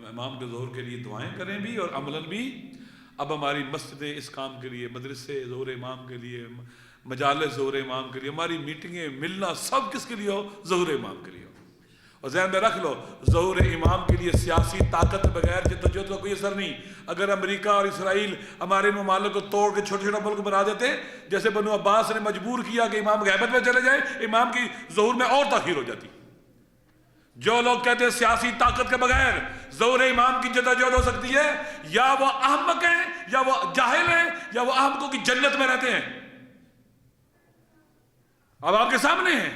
امام کے ظہور کے لیے دعائیں کریں بھی، اور عملاً بھی۔ اب ہماری مسجدیں اس کام کے لیے، مدرسے ظہور امام کے لیے، مجالس ظہور امام کے لیے، ہماری میٹنگیں، ملنا، سب کس کے لیے ہو؟ ظہور امام کے لیے ہو۔ اور ذہن میں رکھ لو، ظہور امام کے لیے سیاسی طاقت بغیر جدوجہد کا کوئی اثر نہیں۔ اگر امریکہ اور اسرائیل ہمارے ممالک کو توڑ کے چھوٹے چھوٹے ملک بنا دیتے، جیسے بنو عباس نے مجبور کیا کہ امام غیبت میں چلے جائیں، امام کی ظہور میں اور تاخیر ہو جاتی۔ جو لوگ کہتے ہیں سیاسی طاقت کے بغیر ظہور امام کی جدوجہد ہو سکتی ہے، یا وہ احمق ہیں، یا وہ جاہل ہیں، یا وہ احمقوں کی جنت میں رہتے ہیں۔ اب آپ کے سامنے ہیں،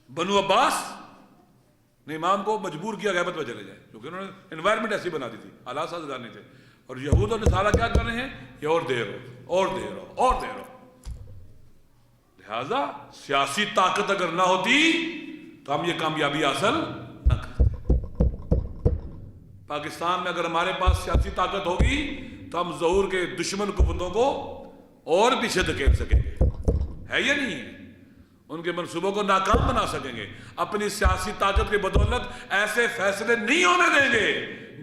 بنو عباس نے امام کو مجبور کیا غیبت میں چلے جائے، کیونکہ انہوں نے انوائرمنٹ ایسی بنا دی تھی، حالات سازگار نہیں تھے۔ اور یہود اور نصارہ کیا کر رہے ہیں؟ یہ اور دیر ہو، اور دیر ہو، اور دیر ہو۔ لہذا سیاسی طاقت اگر نہ ہوتی تو ہم یہ کامیابی حاصل نہ کرتے۔ پاکستان میں اگر ہمارے پاس سیاسی طاقت ہوگی تو ہم ظہور کے دشمن قوتوں کو اور پیچھے دھکیل سکیں گے، ہے یا نہیں ہے؟ ان کے منصوبوں کو ناکام بنا سکیں گے. اپنی سیاسی طاقت کی بدولت ایسے فیصلے نہیں ہونے دیں گے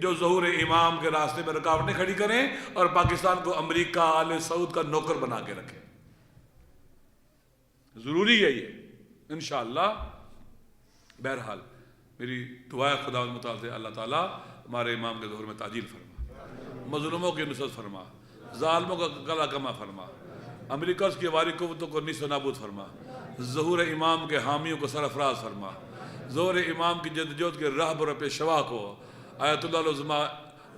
جو ظہور امام کے راستے میں رکاوٹیں کھڑی کریں اور پاکستان کو امریکہ آل سعود کا نوکر بنا کے رکھیں. ضروری ہے یہ انشاءاللہ. بہرحال میری دعا ہے خدا متعال سے اللہ تعالیٰ ہمارے امام کے ظہور میں تعجیل فرما، مظلوموں کی نصرت فرما، ظالموں کا گلا کما فرما، امریکہ کی واری قوتوں کو نیست و نابود فرما، ظہور امام کے حامیوں کو سرفراز فرما، ظہور امام کی جدوجہد کے رہبر پیشوا کو آیت اللہ العظمیٰ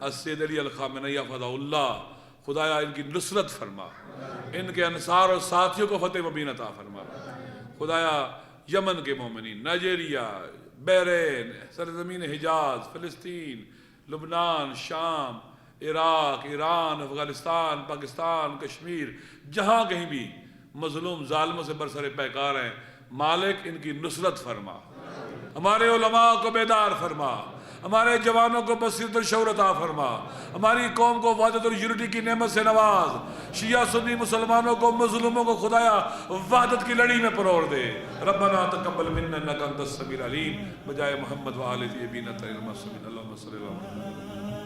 السید علی الخامنئی حفظہ اللہ خدایا ان کی نصرت فرما، ان کے انصار اور ساتھیوں کو فتح مبین عطا فرما. خدایا یمن کے مومنین، نائجیریا، بحرین، سرزمین حجاز، فلسطین، لبنان، شام، عراق، ایران، افغانستان، پاکستان، کشمیر، جہاں کہیں بھی مظلوم ظالموں سے برسر پیکار ہیں، مالک ان کی نصرت فرما. ہمارے علماء کو بیدار فرما، ہمارے جوانوں کو بصیرت اور شعور عطا فرما، ہماری قوم کو وحدت اور یونٹی کی نعمت سے نواز، شیعہ سنی مسلمانوں کو مظلوموں کو خدایا وحدت کی لڑی میں پروڑ دے. ربنا تقبل منا انک انت السمیع العلیم بجائے محمد و آل طیبین الطاہرین المعصومین. اللہم صلی اللہ علیہ وسلم.